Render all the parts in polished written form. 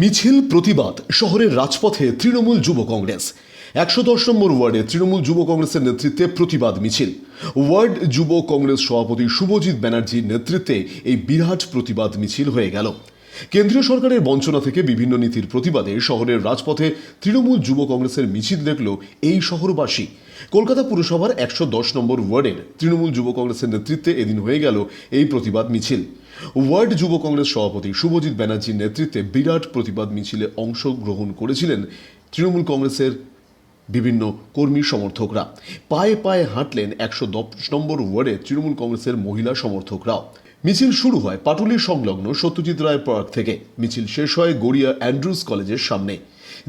মিছিল প্রতিবাদ শহরের রাজপথে তৃণমূল যুব কংগ্রেস ১১০ নম্বর ওয়ার্ডে তৃণমূল যুব কংগ্রেসের নেতৃত্বে প্রতিবাদ মিছিল। ওয়ার্ড যুব কংগ্রেস সভাপতি শুভজিৎ ব্যানার্জির নেতৃত্বে এই বিরাট প্রতিবাদ মিছিল হয়ে গেল। কেন্দ্রীয় সরকারের বঞ্চনা থেকে বিভিন্ন নীতির প্রতিবাদে শহরের রাজপথে তৃণমূল যুব কংগ্রেসের মিছিল দেখল এই শহরবাসী। কলকাতা পুরসভার ১১০ নম্বর ওয়ার্ডের তৃণমূল যুব কংগ্রেসের নেতৃত্বে এদিন হয়ে গেল এই প্রতিবাদ মিছিল। ওয়ার্ড যুব কংগ্রেস সভাপতি শুভজিৎ ব্যানার্জির নেতৃত্বে বিরাট প্রতিবাদ মিছিলে অংশগ্রহণ করেছিলেন তৃণমূল কংগ্রেসের বিভিন্ন কর্মী সমর্থকরা। পায়ে পায়ে হাঁটলেন ১১০ নম্বর ওয়ার্ডে তৃণমূল কংগ্রেসের মহিলা সমর্থকরাও। মিছিল শুরু হয় পাটুলি সংলগ্ন সত্যজিৎ রায় পার্ক থেকে। মিছিল শেষ হয় গড়িয়া অ্যান্ড্রুজ কলেজের সামনে।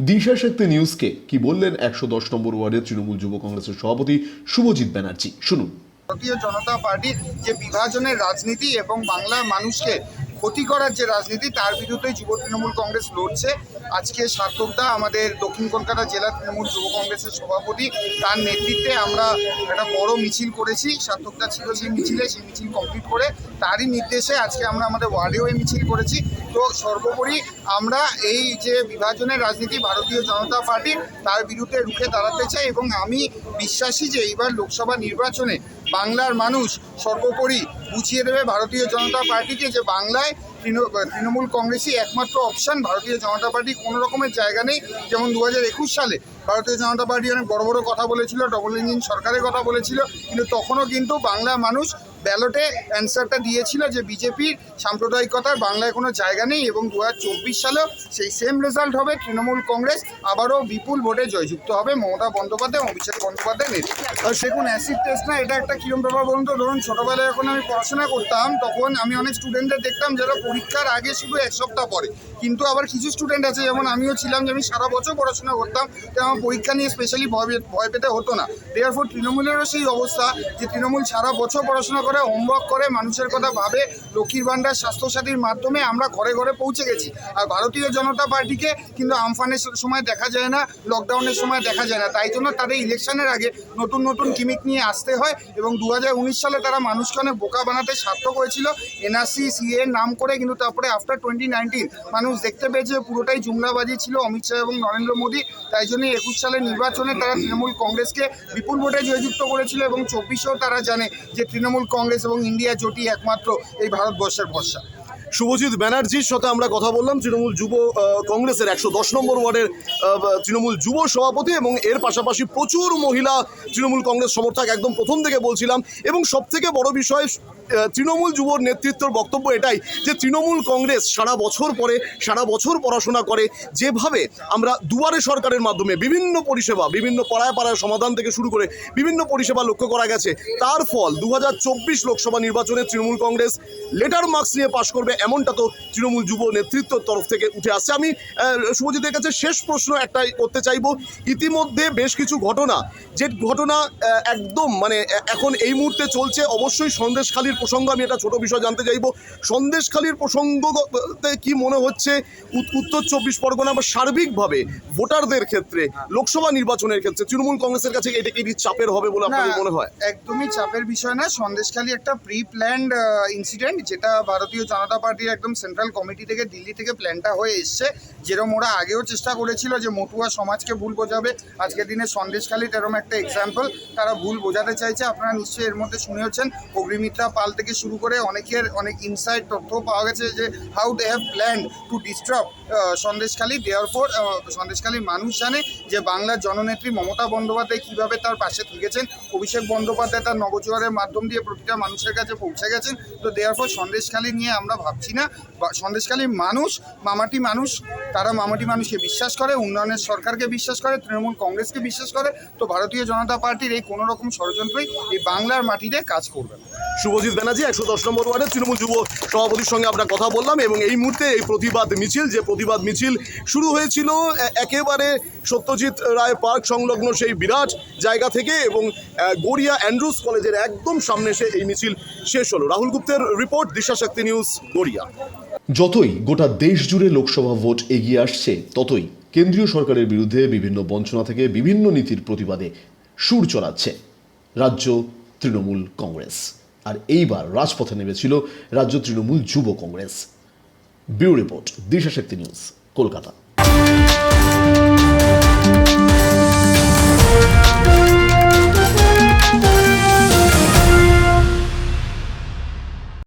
দিশা শক্তি নিউজকে কি বললেন ১১০ নম্বর ওয়ার্ডের তৃণমূল যুব কংগ্রেসের সভাপতি শুভজিৎ ব্যানার্জি, শুনুন। ভারতীয় জনতা পার্টির যে বিভাজনের রাজনীতি এবং বাংলার মানুষকে ক্ষতি করার যে রাজনীতি, তার বিরুদ্ধে যুব তৃণমূল কংগ্রেস লড়ছে। আজকে সার্থকদা আমাদের দক্ষিণ কলকাতা জেলা তৃণমূল যুব কংগ্রেসের সভাপতি, তার নেতৃত্বে আমরা একটা বড় মিছিল করেছি। সার্থকদা ছিল সেই মিছিলে, সেই মিছিল কমপ্লিট করে তারই নির্দেশে আজকে আমরা আমাদের ওয়ার্ডেও এই মিছিল করেছি। তো সর্বোপরি আমরা এই যে বিভাজনের রাজনীতি ভারতীয় জনতা পার্টির, তার বিরুদ্ধে রুখে দাঁড়াতে চাই এবং আমি বিশ্বাসী যে এইবার লোকসভা নির্বাচনে বাংলার মানুষ সর্বোপরি বুঝিয়ে দেবে ভারতীয় জনতা পার্টিকে যে বাংলায় তৃণমূল কংগ্রেসই একমাত্র অপশান। ভারতীয় জনতা পার্টি কোনো রকমের জায়গা নেই। যেমন ২০২১ সালে ভারতীয় জনতা পার্টি অনেক বড় বড় কথা বলেছিল, ডবল ইঞ্জিন সরকারের কথা বলেছিল, কিন্তু তখনও কিন্তু বাংলার মানুষ ব্যালটে অ্যান্সারটা দিয়েছিল যে বিজেপির সাম্প্রদায়িকতার বাংলায় কোনো জায়গা নেই। এবং ২০২৪ সালেও সেই সেম রেজাল্ট হবে। তৃণমূল কংগ্রেস আবারও বিপুল ভোটে জয়যুক্ত হবে মমতা বন্দ্যোপাধ্যায় এবং অভিষেক বন্দ্যোপাধ্যায় নেতৃত্বে। দেখুন, অ্যাসিড টেস্ট না, এটা একটা কীরকম ব্যাপার বলুন তো। ধরুন, ছোটোবেলায় যখন আমি পড়াশোনা করতাম তখন আমি অনেক স্টুডেন্টদের দেখতাম যারা পরীক্ষার আগে শুধু এক সপ্তাহ পরে, কিন্তু আবার কিছু স্টুডেন্ট আছে, যেমন আমিও ছিলাম, যে আমি সারা বছর পড়াশোনা করতাম, তো আমার পরীক্ষা নিয়ে স্পেশালি ভয় পেতে হতো না। দেয়ারফর তৃণমূলেরও সেই অবস্থা যে তৃণমূল সারা বছর পড়াশোনা করে, হোমওয়ার্ক করে, মানুষের কথা ভাবে। লক্ষ্মীর ভাণ্ডার, স্বাস্থ্যসাথীর মাধ্যমে আমরা ঘরে ঘরে পৌঁছে গেছি। আর ভারতীয় জনতা পার্টিকে কিন্তু আমফানের সময় দেখা যায় না, লকডাউনের সময় দেখা যায় না। তাই জন্য তাদের ইলেকশনের আগে নতুন নতুন গিমিক নিয়ে আসতে হয়। এবং ২০১৯ সালে তারা মানুষকে অনেক বোকা বানাতে সার্থক হয়েছিল এনআরসি সিএ নাম করে, কিন্তু তারপরে আফটার 2019 মানুষ দেখতে পেয়েছে পুরোটাই জুমলাবাজি ছিল অমিত শাহ এবং নরেন্দ্র মোদী। তাই জন্য ২১ সালের নির্বাচনে তারা তৃণমূল কংগ্রেসকে বিপুল ভোটে জয়যুক্ত করেছিল এবং ২৪-এও তারা জানে যে তৃণমূল কংগ্রেস এবং ইন্ডিয়া জোটই একমাত্র এই ভারতবর্ষের ভরসা। শুভজিৎ ব্যানার্জির সাথে আমরা কথা বললাম, তৃণমূল যুব কংগ্রেসের ১১০ নম্বর ওয়ার্ডের তৃণমূল যুব সভাপতি, এবং এর পাশাপাশি প্রচুর মহিলা তৃণমূল কংগ্রেস সমর্থক একদম প্রথম থেকে বলছিলাম। এবং সবথেকে বড় বিষয়, তৃণমূল যুব নেতৃত্বের বক্তব্য এটাই যে তৃণমূল কংগ্রেস সারা বছর পড়াশোনা করে, যেভাবে আমরা দুয়ারে সরকারের মাধ্যমে বিভিন্ন পরিষেবা, বিভিন্ন পাড়ায় পাড়ায় সমাধান থেকে শুরু করে বিভিন্ন পরিষেবা লক্ষ্য করা গেছে, তার ফল ২০২৪ লোকসভা নির্বাচনে তৃণমূল কংগ্রেস লেটার মার্কস নিয়ে পাশ করবে, এমনটা তো তৃণমূল যুব নেতৃত্বের তরফ থেকে উঠে আসছে। আমি শুভজিতের কাছে শেষ প্রশ্ন একটাই করতে চাইব। ইতিমধ্যে বেশ কিছু ঘটনা একদম এখন এই মুহূর্তে চলছে। অবশ্যই সন্দেশখালীর প্রসঙ্গ, আমি একটা ছোট বিষয় জানতে চাইব। সন্দেশখালীর প্রসঙ্গতে কি মনে হচ্ছে উত্তর ২৪ পরগনা বা সার্বিকভাবে ভোটারদের ক্ষেত্রে লোকসভা নির্বাচনের ক্ষেত্রে তৃণমূল কংগ্রেসের কাছে এটা কি চাপের হবে বলে আপনাদের মনে হয়? একদমই চাপের বিষয় না। সন্দেশখালী একটা প্রি প্ল্যান্ড ইনসিডেন্ট, যেটা ভারতীয় জনতা পার্টির একদম সেন্ট্রাল কমিটি থেকে, দিল্লি থেকে প্ল্যানটা হয়ে এসছে। যেরকম ওরা আগেও চেষ্টা করেছিল যে মতুয়া সমাজকে ভুল বোঝাবে, আজকের দিনে সন্দেশখালীর এরকম একটা এক্সাম্পল তারা ভুল বোঝাতে চাইছে। আপনারা নিশ্চয়ই এর মধ্যে শুনেছেন অগ্নিমিত্রা পাল থেকে শুরু করে অনেকের অনেক ইনসাইড তথ্য পাওয়া গেছে যে how they have planned to disturb Sandeshkhali. Therefore সন্দেশখালীর মানুষ জানে যে বাংলার জননেত্রী মমতা বন্দ্যোপাধ্যায় কীভাবে তার পাশে থেকেছেন। অভিষেক বন্দ্যোপাধ্যায় তার নবজোয়ারের মাধ্যম দিয়ে প্রতিটা মানুষের কাছে পৌঁছে গেছেন। তো দেয়ারফর সন্দেশখালী নিয়ে আমরা ভাবছি না। সন্দেশখালীর মানুষ মামাটি মানুষ, তারা মামাটি মানুষকে বিশ্বাস করে, উন্নয়নের সরকারকে বিশ্বাস করে, তৃণমূল কংগ্রেসকে বিশ্বাস করে। তো ভারতীয় জনতা পার্টির এই কোনো রকম ষড়যন্ত্রই এই বাংলার মাটিতে কাজ করবে না। শুভজিৎ ব্যানার্জি ১১০ নম্বর ওয়ার্ডের তৃণমূল যুব সভাপতির সঙ্গে আমরা কথা বললাম। এবং এই মুহূর্তে এই প্রতিবাদ মিছিল শুরু হয়েছিল একেবারে সত্যজিৎ রায় পার্ক সংলগ্ন সেই বিরাট জায়গা থেকে, এবং গড়িয়া অ্যান্ড্রুজ কলেজের একদম সামনে এসে এই মিছিল শেষ হলো। রাহুল গুপ্তের রিপোর্ট, দিশা শক্তি নিউজ, গড়িয়া। যতই গোটা দেশ জুড়ে লোকসভা ভোট এগিয়ে আসছে, ততই কেন্দ্রীয় সরকারের বিরুদ্ধে বিভিন্ন বঞ্চনা থেকে বিভিন্ন নীতির প্রতিবাদে সুর চড়াচ্ছে রাজ্য তৃণমূল কংগ্রেস। আর এইবার রাজপথে নেমেছিল রাজ্য তৃণমূল যুব কংগ্রেস। ব্যুরো রিপোর্ট, দিশা শক্তি নিউজ। কলকাতা।